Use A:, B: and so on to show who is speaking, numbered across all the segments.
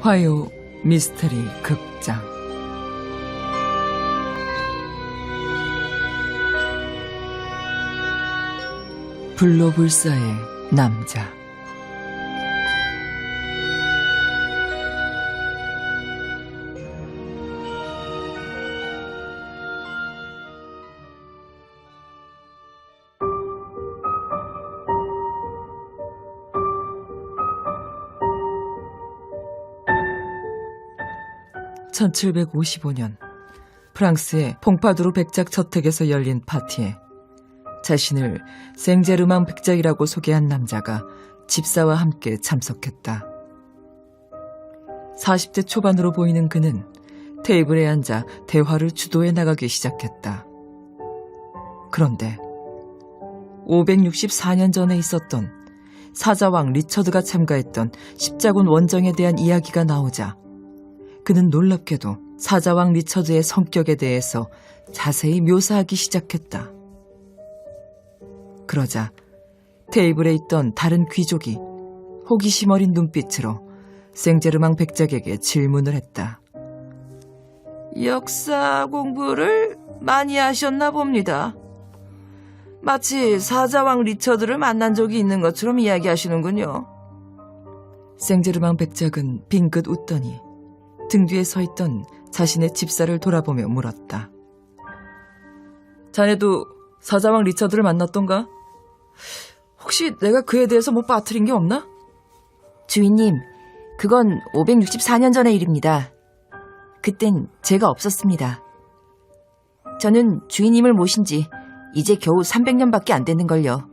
A: 화요 미스터리 극장 불로불사의 남자. (1755년) 프랑스의 퐁파두르 백작 저택에서 열린 파티에 자신을 생제르망 백작이라고 소개한 남자가 집사와 함께 참석했다. 40대 초반으로 보이는 그는 테이블에 앉아 대화를 주도해 나가기 시작했다. 그런데 564년 전에 있었던 사자왕 리처드가 참가했던 십자군 원정에 대한 이야기가 나오자 그는 놀랍게도 사자왕 리처드의 성격에 대해서 자세히 묘사하기 시작했다. 그러자 테이블에 있던 다른 귀족이 호기심 어린 눈빛으로 생제르망 백작에게 질문을 했다. 역사 공부를 많이 하셨나 봅니다. 마치 사자왕 리처드를 만난 적이 있는 것처럼 이야기하시는군요. 생제르망 백작은 빙긋 웃더니 등 뒤에 서 있던 자신의 집사를 돌아보며 물었다. 자네도 사자왕 리처드를 만났던가? 혹시 내가 그에 대해서 뭐 빠뜨린 게 없나?
B: 주인님, 그건 564년 전의 일입니다. 그땐 제가 없었습니다. 저는 주인님을 모신 지 이제 겨우 300년밖에 안 됐는걸요.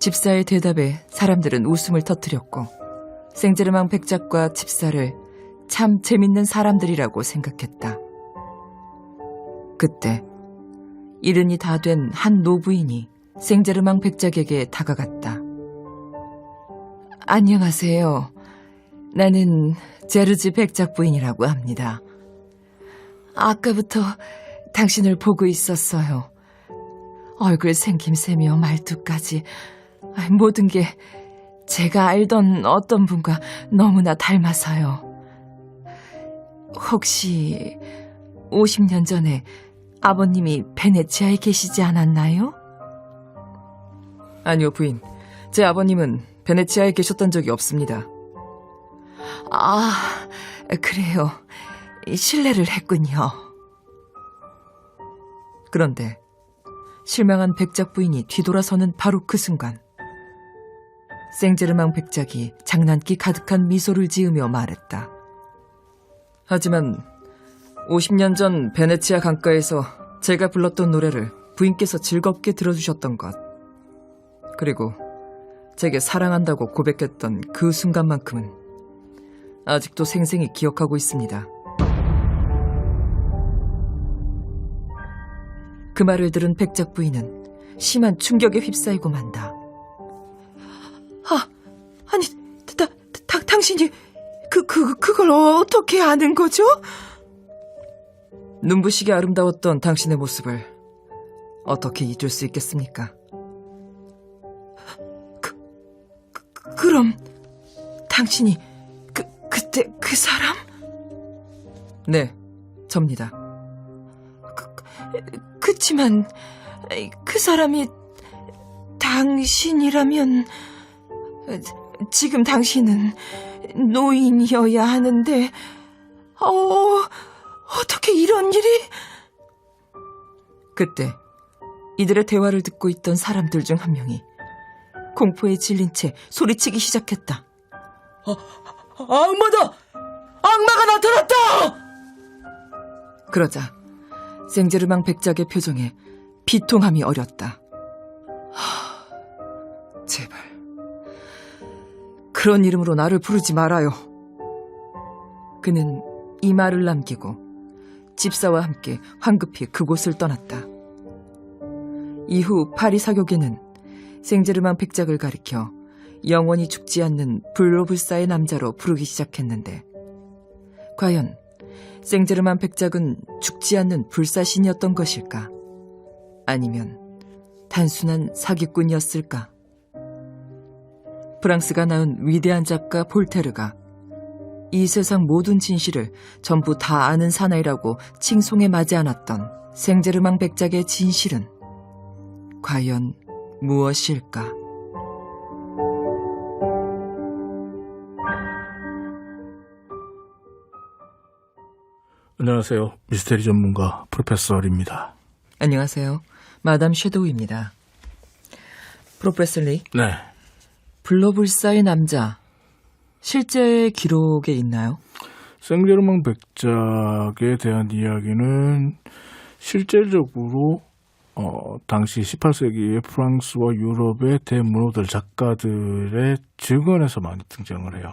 A: 집사의 대답에 사람들은 웃음을 터뜨렸고 생제르망 백작과 집사를 참 재밌는 사람들이라고 생각했다. 그때 이른이 다 된 한 노부인이 생제르망 백작에게 다가갔다. 안녕하세요. 나는 제르지 백작 부인이라고 합니다. 아까부터 당신을 보고 있었어요. 얼굴 생김새며 말투까지 모든 게 제가 알던 어떤 분과 너무나 닮아서요. 혹시 50년 전에 아버님이 베네치아에 계시지 않았나요? 아니요, 부인. 제 아버님은 베네치아에 계셨던 적이 없습니다. 아, 그래요. 실례를 했군요. 그런데 실망한 백작 부인이 뒤돌아서는 바로 그 순간 생제르망 백작이 장난기 가득한 미소를 지으며 말했다. 하지만 50년 전 베네치아 강가에서 제가 불렀던 노래를 부인께서 즐겁게 들어주셨던 것, 그리고 제게 사랑한다고 고백했던 그 순간만큼은 아직도 생생히 기억하고 있습니다. 그 말을 들은 백작 부인은 심한 충격에 휩싸이고 만다. 아니, 당신이 그걸 어떻게 아는 거죠? 눈부시게 아름다웠던 당신의 모습을 어떻게 잊을 수 있겠습니까? 그럼 당신이 그때 그 사람? 네, 접니다. 그치만 그 사람이 당신이라면 지금 당신은 노인이어야 하는데 어떻게 이런 일이? 그때 이들의 대화를 듣고 있던 사람들 중 한 명이 공포에 질린 채 소리치기 시작했다. 악마다! 악마가 나타났다! 그러자 생제르망 백작의 표정에 비통함이 어렸다. 제발 그런 이름으로 나를 부르지 말아요. 그는 이 말을 남기고 집사와 함께 황급히 그곳을 떠났다. 이후 파리 사교계는 생제르망 백작을 가리켜 영원히 죽지 않는 불로불사의 남자로 부르기 시작했는데 과연 생제르망 백작은 죽지 않는 불사신이었던 것일까? 아니면 단순한 사기꾼이었을까? 프랑스가 낳은 위대한 작가 볼테르가 이 세상 모든 진실을 전부 다 아는 사나이라고 칭송에 맞지 않았던 생제르망 백작의 진실은 과연 무엇일까?
C: 안녕하세요. 미스테리 전문가 프로페서 리입니다.
A: 안녕하세요. 마담 섀도우입니다. 프로페서 리,
C: 네.
A: 블러불사의 남자, 실제 기록에 있나요?
C: 생제르망 백작에 대한 이야기는 실제적으로 당시 18세기의 프랑스와 유럽의 대문호들 작가들의 증언에서 많이 등장을 해요.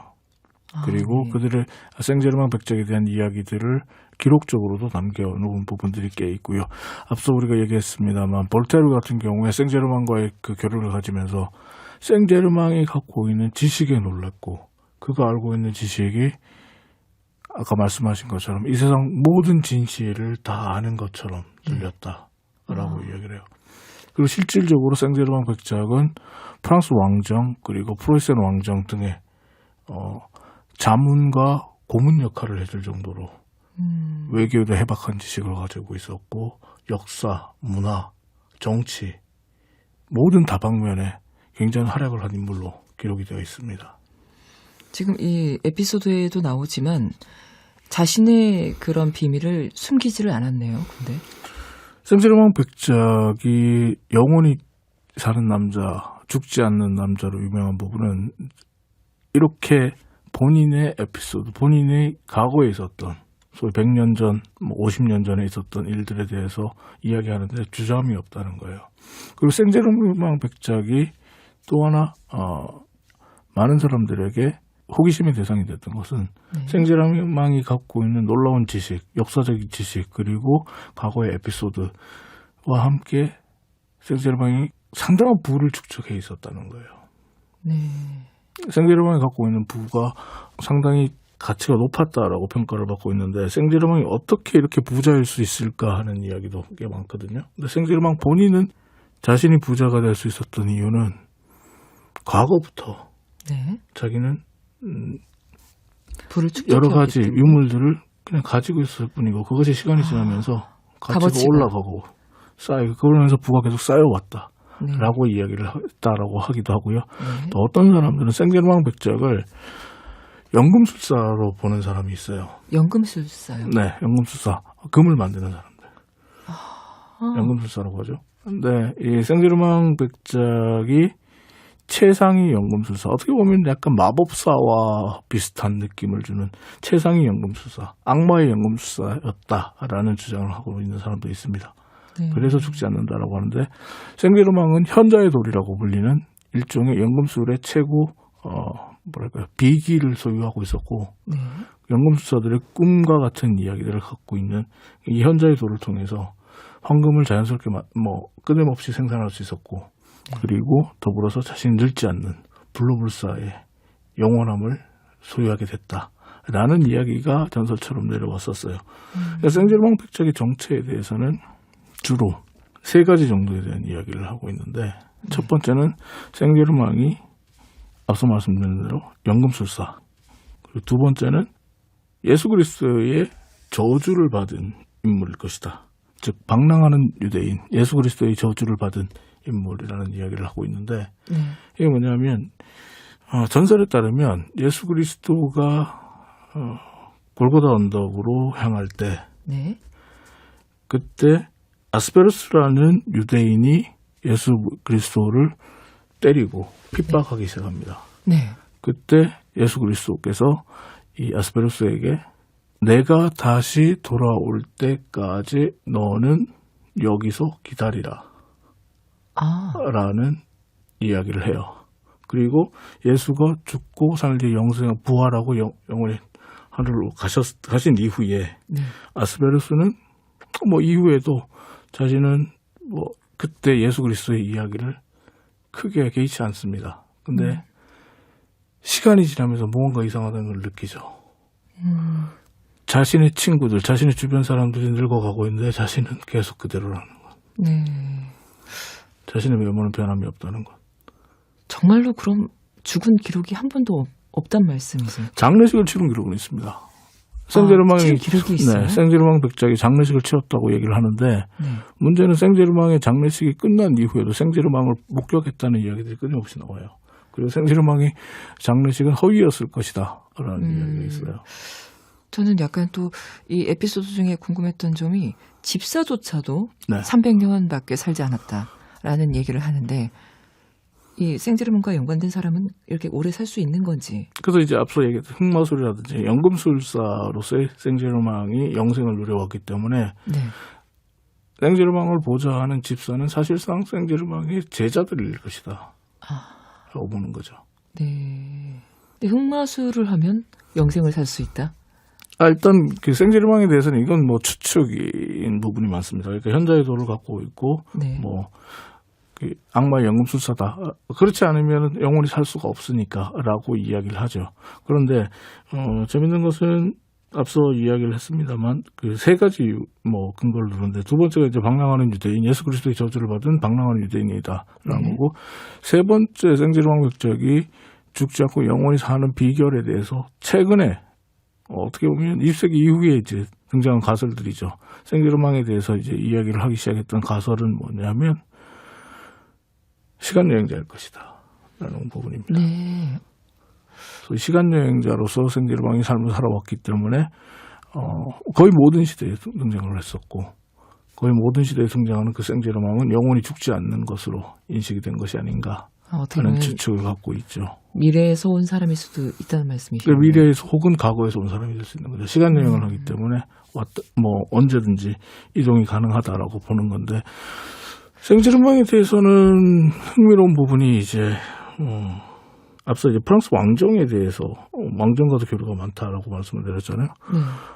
C: 그리고
A: 네.
C: 그들의 생제르망 백작에 대한 이야기들을 기록적으로도 남겨놓은 부분들이 꽤 있고요. 앞서 우리가 얘기했습니다만 볼테르 같은 경우에 생제르망과의 그 교류를 가지면서 생제르망이 갖고 있는 지식에 놀랐고 그가 알고 있는 지식이 아까 말씀하신 것처럼 이 세상 모든 진실을 다 아는 것처럼 들렸다라고 이야기를 해요. 그리고 실질적으로 생제르망 백작은 프랑스 왕정 그리고 프로이센 왕정 등의 자문과 고문 역할을 해줄 정도로 외교에도 해박한 지식을 가지고 있었고 역사, 문화, 정치 모든 다방면에 굉장히 활약을 한 인물로 기록이 되어 있습니다.
A: 지금 이 에피소드에도 나오지만 자신의 그런 비밀을 숨기지를 않았네요. 근데
C: 생제르망 백작이 영원히 사는 남자, 죽지 않는 남자로 유명한 부분은 이렇게 본인의 에피소드, 본인의 과거에 있었던 소위 100년 전, 50년 전에 있었던 일들에 대해서 이야기하는데 주저함이 없다는 거예요. 그리고 생제르망 백작이 또 하나 많은 사람들에게 호기심의 대상이 됐던 것은 생제르망이 갖고 있는 놀라운 지식, 역사적인 지식 그리고 과거의 에피소드와 함께 생제르망이 상당한 부를 축적해 있었다는 거예요.
A: 네.
C: 생제르망이 갖고 있는 부가 상당히 가치가 높았다라고 평가를 받고 있는데 생제르망이 어떻게 이렇게 부자일 수 있을까 하는 이야기도 꽤 많거든요. 근데 생제르망 본인은 자신이 부자가 될 수 있었던 이유는 과거부터
A: 네.
C: 자기는
A: 불을 축적해
C: 여러 가지 유물들을 그냥 가지고 있을 뿐이고 그것이 시간이 지나면서 가치가
A: 값어치가.
C: 올라가고 쌓이고 그러면서 부가 계속 쌓여왔다.
A: 네.
C: 라고 이야기를 했다라고 하기도 하고요. 또 어떤 사람들은 생제르망 백작을 연금술사로 보는 사람이 있어요.
A: 연금술사요.
C: 네, 연금술사. 금을 만드는 사람들. 연금술사라고 하죠. 근데 이 생제르망 백작이 최상위 연금술사. 어떻게 보면 약간 마법사와 비슷한 느낌을 주는 최상위 연금술사. 악마의 연금술사였다라는 주장을 하고 있는 사람도 있습니다.
A: 네.
C: 그래서 죽지 않는다라고 하는데 생제르망은 현자의 돌이라고 불리는 일종의 연금술의 최고 비기를 소유하고 있었고
A: 네.
C: 연금술사들의 꿈과 같은 이야기들을 갖고 있는 이 현자의 돌을 통해서 황금을 자연스럽게 끊임없이 생산할 수 있었고 그리고 더불어서 자신이 늙지 않는 블루불사의 영원함을 소유하게 됐다라는 이야기가 전설처럼 내려왔었어요. 그러니까 생제르망 백작의 정체에 대해서는 주로 세 가지 정도에 대한 이야기를 하고 있는데 첫 번째는 생제르망이 앞서 말씀드린 대로 연금술사 그리고 두 번째는 예수 그리스도의 저주를 받은 인물일 것이다. 즉 방랑하는 유대인 예수 그리스도의 저주를 받은 인물이라는 이야기를 하고 있는데 이게 뭐냐면 전설에 따르면 예수 그리스도가 골고다 언덕으로 향할 때
A: 네.
C: 그때 아스베르스라는 유대인이 예수 그리스도를 때리고 핍박하기 시작합니다.
A: 네.
C: 그때 예수 그리스도께서 이 아스베르스에게 내가 다시 돌아올 때까지 너는 여기서 기다리라 라는 이야기를 해요. 그리고 예수가 죽고 살 뒤에 영생 부활하고 영원히 하늘로 가신 이후에 아스베르스는 이후에도 자신은 그때 예수 그리스도의 이야기를 크게 개의치 않습니다. 근데 시간이 지나면서 뭔가 이상하다는 걸 느끼죠. 자신의 친구들, 자신의 주변 사람들이 늙어가고 있는데 자신은 계속 그대로라는 것.
A: 네.
C: 자신의 외모는 변함이 없다는 것.
A: 정말로 그럼
B: 죽은 기록이 한 번도 없단 말씀이세요?
C: 장례식을 치른 기록은 있습니다. 생제르망이
B: 치른 기록이 있어요?
C: 네, 생제르망 백작이 장례식을 치렀다고 얘기를 하는데
B: 네.
C: 문제는 생제르망의 장례식이 끝난 이후에도 생제르망을 목격했다는 이야기들이 끊임없이 나와요. 그리고 생제르망이 장례식은 허위였을 것이다라는 이야기가 있어요.
B: 저는 약간 또 이 에피소드 중에 궁금했던 점이 집사조차도
C: 네.
B: 300년밖에 살지 않았다라는 얘기를 하는데 이 생제르망과 연관된 사람은 이렇게 오래 살 수 있는 건지.
C: 그래서 이제 앞서 얘기했던 흑마술이라든지 연금술사로서의 생제르망이 영생을 누려왔기 때문에
B: 네.
C: 생제르망을 보좌하는 집사는 사실상 생제르망의 제자들일 것이다 라고 보는 거죠.
B: 네. 근데 흑마술을 하면 영생을 살 수 있다?
C: 일단 그 생제르망에 대해서는 이건 뭐 추측인 부분이 많습니다. 그러니까 현자의 도를 갖고 있고
B: 네.
C: 뭐 그 악마의 연금술사다. 그렇지 않으면 영원히 살 수가 없으니까라고 이야기를 하죠. 그런데 재밌는 것은 앞서 이야기를 했습니다만 그 세 가지 뭐 근거를 두는데 두 번째가 이제 방랑하는 유대인, 예수 그리스도의 저주를 받은 방랑하는 유대인이다라는 거고 세 번째 생제르망 백작이 죽지 않고 영원히 사는 비결에 대해서 최근에 어떻게 보면 20세기 이후에 이제 등장한 가설들이죠. 생제르망에 대해서 이제 이야기를 하기 시작했던 가설은 뭐냐면 시간 여행자일 것이다 라는 부분입니다.
B: 네.
C: 시간 여행자로서 생제르망이 삶을 살아왔기 때문에 거의 모든 시대에 등장을 했었고 거의 모든 시대에 등장하는 그 생제르망은 영원히 죽지 않는 것으로 인식이 된 것이 아닌가
B: 어떻게
C: 하는
B: 보면
C: 추측을 갖고 있죠.
B: 미래에서 온 사람일 수도 있다는 말씀이시죠?
C: 미래에서 혹은 과거에서 온 사람이 될 수 있는 거죠. 시간 여행을 하기 때문에 언제든지 이동이 가능하다라고 보는 건데 생제르망에 대해서는 흥미로운 부분이 이제 앞서 이제 프랑스 왕정에 대해서 왕정과도 교류가 많다라고 말씀을 드렸잖아요.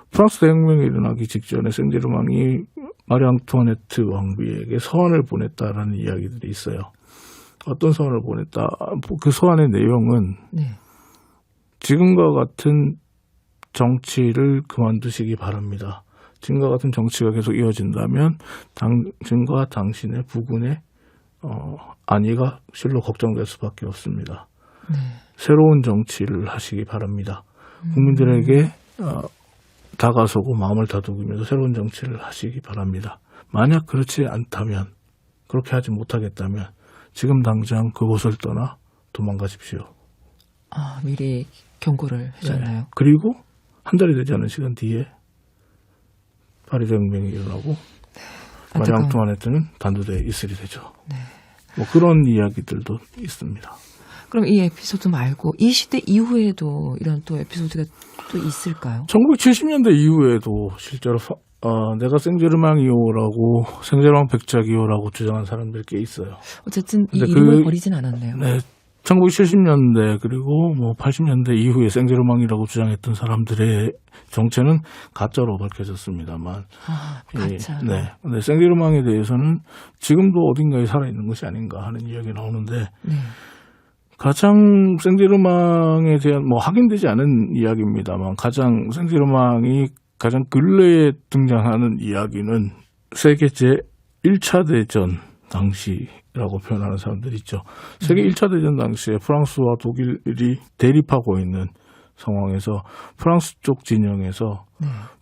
C: 프랑스 대혁명이 일어나기 직전에 생제르망이 마리 앙투아네트 왕비에게 서한을 보냈다라는 이야기들이 있어요. 어떤 서한을 보냈다? 그 서한의 내용은 지금과 같은 정치를 그만두시기 바랍니다. 지금과 같은 정치가 계속 이어진다면 당신과 당신의 부군의 안위가 실로 걱정될 수밖에 없습니다. 새로운 정치를 하시기 바랍니다. 국민들에게 다가서고 마음을 다독이면서 새로운 정치를 하시기 바랍니다. 만약 그렇지 않다면, 그렇게 하지 못하겠다면 지금 당장 그곳을 떠나 도망가십시오.
B: 미리 경고를 해줬나요?
C: 네. 그리고 한 달이 되지 않은 시간 뒤에 파리 대혁명이 일어나고 마리 앙투아네트는 단두대에 이슬이 되죠. 뭐 그런 이야기들도 있습니다.
B: 그럼 이 에피소드 말고 이 시대 이후에도 이런 또 에피소드가 또 있을까요?
C: 1970년대 이후에도 실제로 내가 생제르망이오라고 생제르망 백작이오라고 주장한 사람들이 꽤 있어요.
B: 어쨌든 이 이름을 버리진 않았네요.
C: 네. 1970년대 그리고 뭐 80년대 이후에 생제르망이라고 주장했던 사람들의 정체는 가짜로 밝혀졌습니다만,
B: 가짜.
C: 네. 근데 생제르망에 대해서는 지금도 어딘가에 살아있는 것이 아닌가 하는 이야기 나오는데, 가장 생제르망에 대한 뭐 확인되지 않은 이야기입니다만, 가장 생제르망이 가장 근래에 등장하는 이야기는 세계 제1차 대전 당시라고 표현하는 사람들이 있죠. 세계 1차 대전 당시에 프랑스와 독일이 대립하고 있는 상황에서 프랑스 쪽 진영에서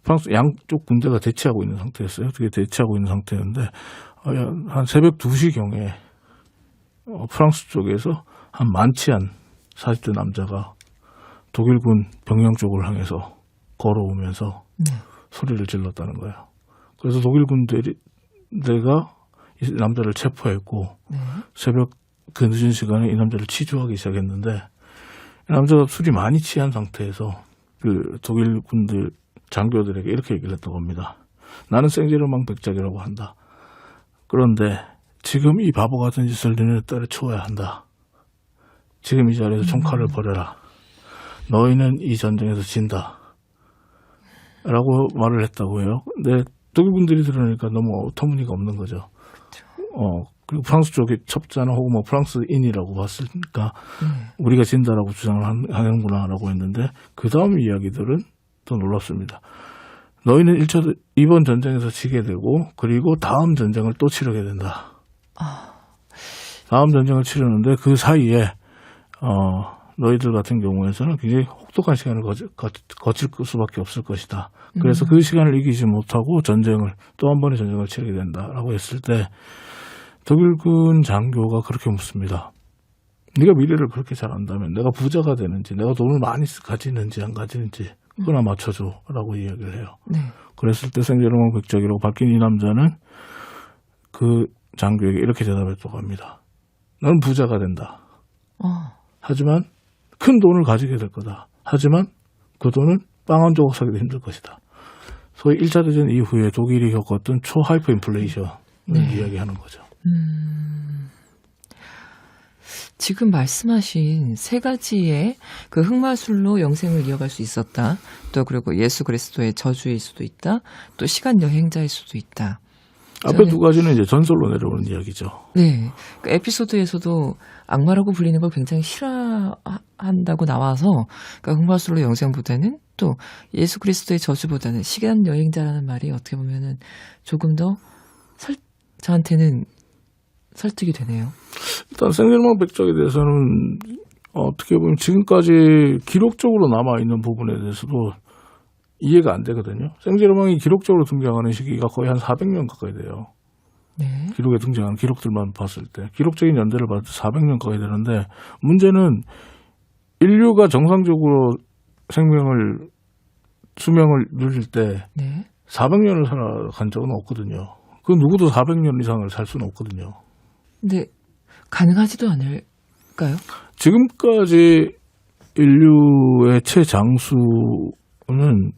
C: 프랑스 양쪽 군대가 대치하고 있는 상태였어요. 그게 대치하고 있는 상태였는데 한 새벽 2시경에 프랑스 쪽에서 한 많지 않은 40대 남자가 독일군 병영 쪽을 향해서 걸어오면서 소리를 질렀다는 거예요. 그래서 독일 군대가 이 남자를 체포했고 새벽 그 늦은 시간에 이 남자를 치조하기 시작했는데 이 남자가 술이 많이 취한 상태에서 그 독일 군들 장교들에게 이렇게 얘기를 했다고 합니다. 나는 생제르망 백작이라고 한다. 그런데 지금 이 바보 같은 짓을 너희는 때려치워야 한다. 지금 이 자리에서 총칼을 버려라. 너희는 이 전쟁에서 진다. 라고 말을 했다고 해요. 근데 독일 군들이 들으니까 너무 터무니가 없는 거죠. 그리고 프랑스 쪽에 첩자나 혹은 뭐 프랑스인이라고 봤으니까 우리가 진다라고 주장을 하는구나라고 했는데 그 다음 이야기들은 더 놀랍습니다. 너희는 이번 전쟁에서 지게 되고 그리고 다음 전쟁을 또 치르게 된다. 다음 전쟁을 치르는데 그 사이에 너희들 같은 경우에서는 굉장히 혹독한 시간을 거칠 수밖에 없을 것이다. 그래서 그 시간을 이기지 못하고 또 한 번의 전쟁을 치르게 된다라고 했을 때 독일군 장교가 그렇게 묻습니다. 네가 미래를 그렇게 잘 안다면 내가 부자가 되는지 내가 돈을 많이 가지는지 안 가지는지 그거나 맞춰줘라고 이야기를 해요.
B: 네.
C: 그랬을 때 생제르맹 백작이라고 바뀐 이 남자는 그 장교에게 이렇게 대답했다고 합니다. 너는 부자가 된다. 하지만 큰 돈을 가지게 될 거다. 하지만 그 돈은 빵 한 조각 사기도 힘들 것이다. 소위 1차 대전 이후에 독일이 겪었던 초하이퍼 인플레이션을 이야기하는 거죠.
B: 지금 말씀하신 세 가지의 그 흑마술로 영생을 이어갈 수 있었다. 또 그리고 예수 그리스도의 저주일 수도 있다. 또 시간 여행자일 수도 있다.
C: 앞에 두 가지는 이제 전설로 내려오는 이야기죠.
B: 네. 그 에피소드에서도 악마라고 불리는 걸 굉장히 싫어한다고 나와서 그러니까 흑마술로 영생보다는 또 예수 그리스도의 저주보다는 시간 여행자라는 말이 어떻게 보면은 조금 더 저한테는 설득이 되네요.
C: 일단 생제르맹 백작에 대해서는 어떻게 보면 지금까지 기록적으로 남아있는 부분에 대해서도 이해가 안 되거든요. 생제르맹이 기록적으로 등장하는 시기가 거의 한 400년 가까이 돼요.
B: 네.
C: 기록에 등장하는 기록들만 봤을 때 기록적인 연대를 봤을 때 400년 가까이 되는데 문제는 인류가 정상적으로 수명을 누릴 때
B: 네.
C: 400년을 살아간 적은 없거든요. 그 누구도 400년 이상을 살 수는 없거든요.
B: 근데 가능하지도 않을까요?
C: 지금까지 인류의 최장수는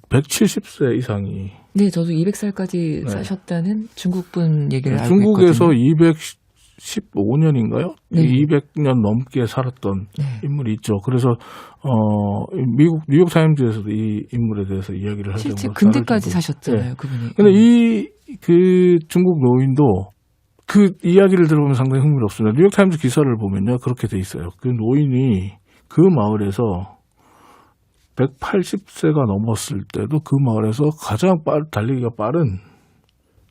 C: 170세 이상이.
B: 네, 저도 200살까지
C: 네.
B: 사셨다는 중국분 얘기를 알고
C: 중국에서
B: 있거든요.
C: 215년인가요?
B: 네.
C: 200년 넘게 살았던
B: 네.
C: 인물이 있죠. 그래서 미국 뉴욕 타임즈에서도 이 인물에 대해서 이야기를 할
B: 실제
C: 정도로
B: 근대까지
C: 다를
B: 사셨잖아요,
C: 네.
B: 그분이.
C: 근데 그 중국 노인도 그 이야기를 들어보면 상당히 흥미롭습니다. 뉴욕 타임즈 기사를 보면요, 그렇게 돼 있어요. 그 노인이 그 마을에서 180세가 넘었을 때도 그 마을에서 가장 달리기가 빠른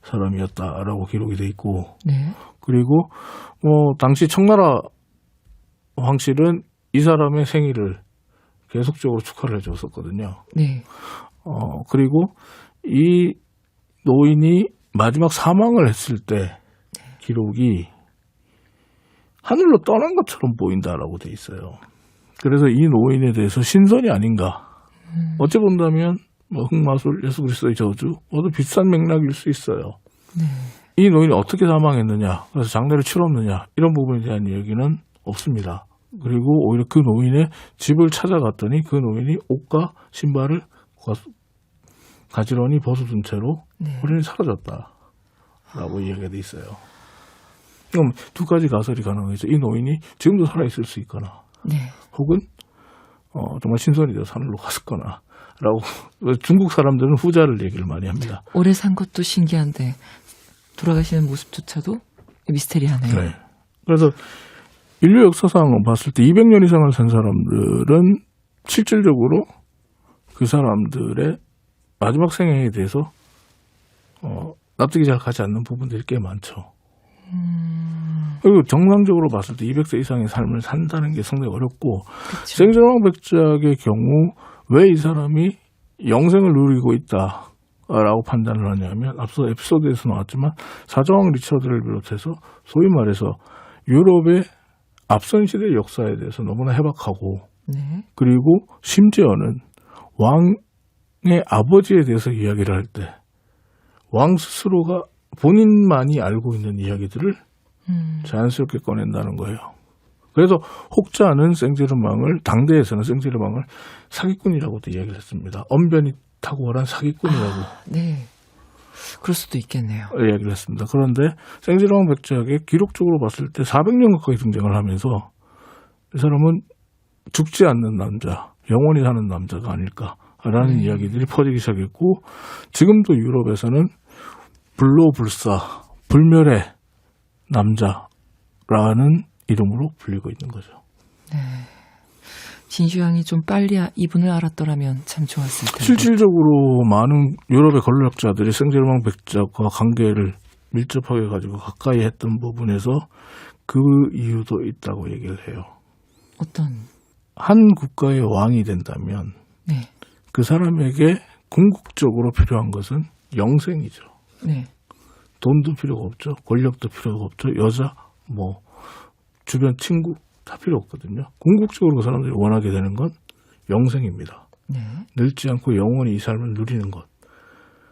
C: 사람이었다라고 기록이 돼 있고,
B: 네.
C: 그리고 당시 청나라 황실은 이 사람의 생일을 계속적으로 축하를 해줬었거든요.
B: 네.
C: 그리고 이 노인이 마지막 사망을 했을 때 기록이 하늘로 떠난 것처럼 보인다라고 돼 있어요. 그래서 이 노인에 대해서 신선이 아닌가. 어찌 본다면 흑마술, 예수 그리스도의 저주 모두 비슷한 맥락일 수 있어요.
B: 네.
C: 이 노인이 어떻게 사망했느냐, 그래서 장례를 치렀느냐 이런 부분에 대한 얘기는 없습니다. 그리고 오히려 그 노인의 집을 찾아갔더니 그 노인이 옷과 신발을 가지런히 벗어둔 채로 호련히 사라졌다라고 이야기가 돼 있어요. 그럼 두 가지 가설이 가능하죠. 이 노인이 지금도 살아있을 수 있거나,
B: 네.
C: 혹은 정말 신선이 되어 하늘로 갔었거나 라고. 중국 사람들은 후자를 얘기를 많이 합니다.
B: 오래 산 것도 신기한데 돌아가시는 모습조차도 미스테리하네요.
C: 네. 그래서 인류 역사상 봤을 때 200년 이상을 산 사람들은 실질적으로 그 사람들의 마지막 생애에 대해서 납득이 잘 가지 않는 부분들이 꽤 많죠. 그리고 정상적으로 봤을 때 200세 이상의 삶을 산다는 게 상당히 어렵고, 생제르맹 백작의 경우 왜 이 사람이 영생을 누리고 있다라고 판단을 하냐면, 앞서 에피소드에서 나왔지만 사자왕 리처드를 비롯해서 소위 말해서 유럽의 앞선 시대의 역사에 대해서 너무나 해박하고,
B: 네.
C: 그리고 심지어는 왕의 아버지에 대해서 이야기를 할 때 왕 스스로가 본인만이 알고 있는 이야기들을 자연스럽게 꺼낸다는 거예요. 그래서 혹자는 당대에서는 생제르맹을 사기꾼이라고도 이야기를 했습니다. 언변이 탁월한 사기꾼이라고.
B: 네. 그럴 수도 있겠네요.
C: 이야기를 했습니다. 그런데 생제르맹 백작에 기록적으로 봤을 때 400년 가까이 등장을 하면서 이 사람은 죽지 않는 남자, 영원히 사는 남자가 아닐까라는 이야기들이 퍼지기 시작했고, 지금도 유럽에서는 불로불사, 불멸의 남자라는 이름으로 불리고 있는 거죠.
B: 네. 진슈양이 좀 빨리 이분을 알았더라면 참 좋았을 텐데.
C: 실질적으로 많은 유럽의 권력자들이 생제르맹 백작과 관계를 밀접하게 가지고 가까이 했던 부분에서 그 이유도 있다고 얘기를 해요.
B: 어떤?
C: 한 국가의 왕이 된다면
B: 네.
C: 그 사람에게 궁극적으로 필요한 것은 영생이죠.
B: 네.
C: 돈도 필요가 없죠. 권력도 필요가 없죠. 여자, 뭐 주변 친구 다 필요 없거든요. 궁극적으로 그 사람들이 원하게 되는 건 영생입니다.
B: 네.
C: 늙지 않고 영원히 이 삶을 누리는 것.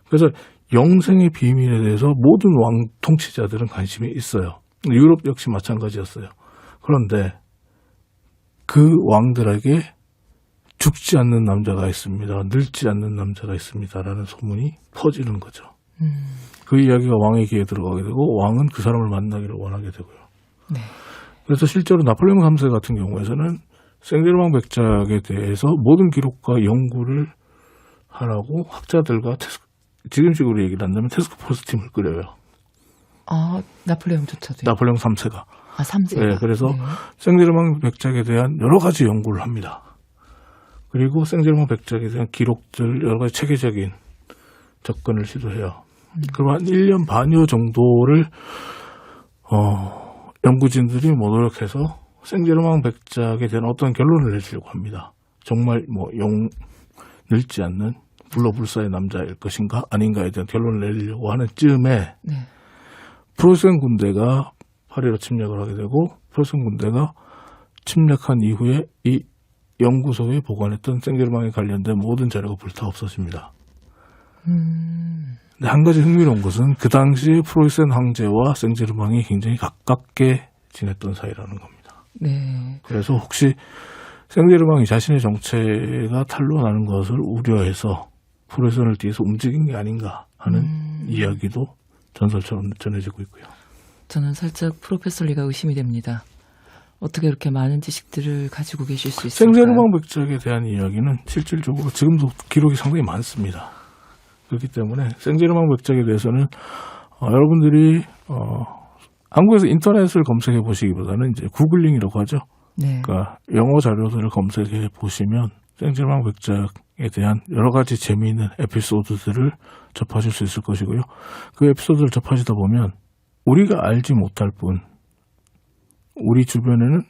C: 그래서 영생의 비밀에 대해서 모든 왕 통치자들은 관심이 있어요. 유럽 역시 마찬가지였어요. 그런데 그 왕들에게 죽지 않는 남자가 있습니다. 늙지 않는 남자가 있습니다라는 소문이 퍼지는 거죠. 그 이야기가 왕의 귀에 들어가게 되고 왕은 그 사람을 만나기를 원하게 되고요.
B: 네.
C: 그래서 실제로 나폴레옹 3세 같은 경우에는 생제르맹 백작에 대해서 모든 기록과 연구를 하라고 학자들과 지금식으로 얘기를 한다면 테스크포스 팀을 꾸려요.
B: 아, 나폴레옹조차도요?
C: 나폴레옹 3세가.
B: 아, 3세가.
C: 네, 그래서
B: 네.
C: 생제르맹 백작에 대한 여러 가지 연구를 합니다. 그리고 생제르맹 백작에 대한 기록들, 여러 가지 체계적인 접근을 시도해요. 그럼 한 1년 반여 정도를 연구진들이 노력해서 생제르맹 백작에 대한 어떤 결론을 내주려고 합니다. 정말 뭐 늙지 않는 불로불사의 남자일 것인가 아닌가에 대한 결론을 내리려고 하는 즈음에
B: 네.
C: 프로이센 군대가 파리로 침략을 하게 되고 프로이센 군대가 침략한 이후에 이 연구소에 보관했던 생제르맹에 관련된 모든 자료가 불타 없어집니다. 근데 한 가지 흥미로운 것은 그 당시에 프로이센 황제와 생제르맹이 굉장히 가깝게 지냈던 사이라는 겁니다.
B: 네.
C: 그래서 혹시 생제르맹이 자신의 정체가 탄로나는 것을 우려해서 프로이센을 뒤에서 움직인 게 아닌가 하는 이야기도 전설처럼 전해지고 있고요.
B: 저는 살짝 프로페서 리가 의심이 됩니다. 어떻게 이렇게 많은 지식들을 가지고 계실 수 있을까요?
C: 생제르맹 백작에 대한 이야기는 실질적으로 지금도 기록이 상당히 많습니다. 그렇기 때문에 생제르맹 백작에 대해서는 여러분들이 한국에서 인터넷을 검색해 보시기보다는 이제 구글링이라고 하죠.
B: 네.
C: 그러니까 영어 자료들을 검색해 보시면 생제르맹 백작에 대한 여러 가지 재미있는 에피소드들을 접하실 수 있을 것이고요. 그 에피소드를 접하시다 보면 우리가 알지 못할 뿐 우리 주변에는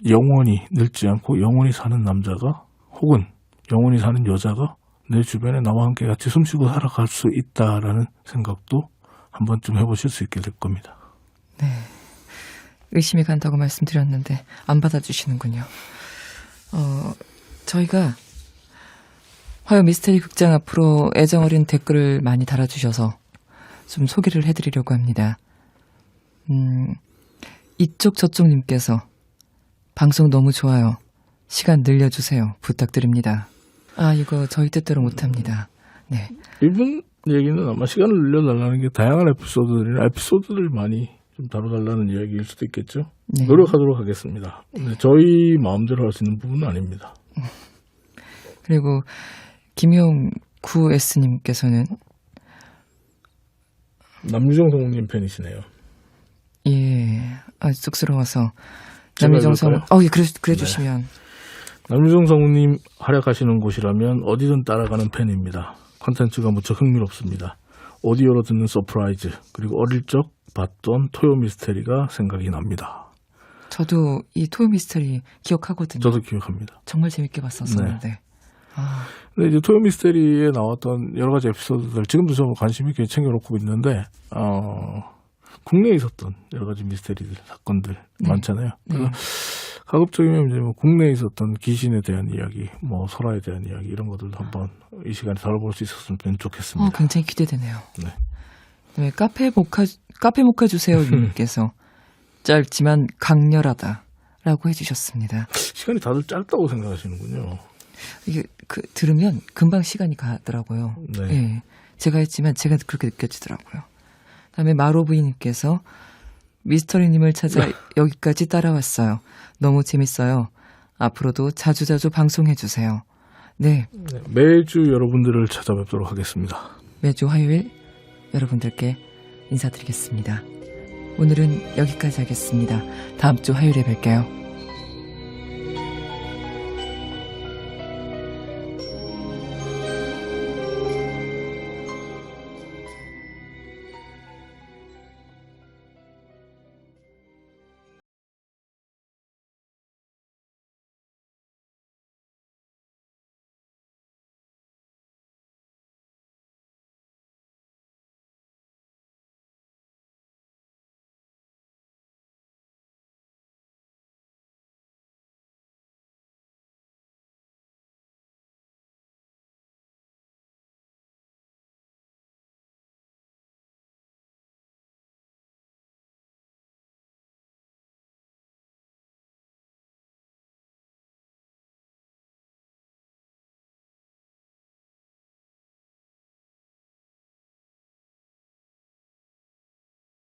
C: 영원히 늙지 않고 영원히 사는 남자가 혹은 영원히 사는 여자가 내 주변에 나와 함께 같이 숨쉬고 살아갈 수 있다라는 생각도 한 번쯤 해보실 수 있게 될 겁니다.
B: 네. 의심이 간다고 말씀드렸는데 안 받아주시는군요. 저희가 화요 미스테리 극장 앞으로 애정어린 댓글을 많이 달아주셔서 좀 소개를 해드리려고 합니다. 이쪽 저쪽님께서 방송 너무 좋아요. 시간 늘려주세요. 부탁드립니다. 아, 이거 저희 뜻대로 못합니다. 네.
C: 이분 얘기는 아마 시간을 늘려달라는 게 다양한 에피소드를 많이 좀 다뤄달라는 이야기일 수도 있겠죠.
B: 네.
C: 노력하도록 하겠습니다. 네, 저희 마음대로 할 수 있는 부분은 아닙니다.
B: 그리고 김용9 S님께서는
C: 남유정 성우님 팬이시네요.
B: 예, 쑥스러워서
C: 제가
B: 남유정 성우.
C: 읽을까요?
B: 예, 그래 주시면.
C: 남유정 성우님 활약하시는 곳이라면 어디든 따라가는 팬입니다. 콘텐츠가 무척 흥미롭습니다. 오디오로 듣는 서프라이즈 그리고 어릴 적 봤던 토요 미스테리가 생각이 납니다.
B: 저도 이 토요 미스터리 기억하거든요.
C: 저도 기억합니다.
B: 정말 재밌게 봤었는데.
C: 네.
B: 아,
C: 근데 이제 토요 미스테리에 나왔던 여러 가지 에피소드들 지금도 좀 관심 있게 챙겨놓고 있는데 국내에 있었던 여러 가지 미스테리들 사건들 많잖아요. 그래서 가급적이면 이제 뭐 국내에 있었던 귀신에 대한 이야기, 뭐 설화에 대한 이야기 이런 것들도 한번 이 시간에 다뤄볼 수 있었으면 좋겠습니다.
B: 굉장히 기대되네요.
C: 네.
B: 네, 카페 모카 주세요 님께서 짧지만 강렬하다라고 해주셨습니다.
C: 시간이 다들 짧다고 생각하시는군요.
B: 이게 들으면 금방 시간이 가더라고요.
C: 네.
B: 예, 제가 했지만 제가 그렇게 느껴지더라고요. 그다음에 마로브이님께서 미스터리님을 찾아 여기까지 따라왔어요. 너무 재밌어요. 앞으로도 자주자주 방송해주세요. 네,
C: 네, 매주 여러분들을 찾아뵙도록 하겠습니다.
B: 매주 화요일 여러분들께 인사드리겠습니다. 오늘은 여기까지 하겠습니다. 다음 주 화요일에 뵐게요.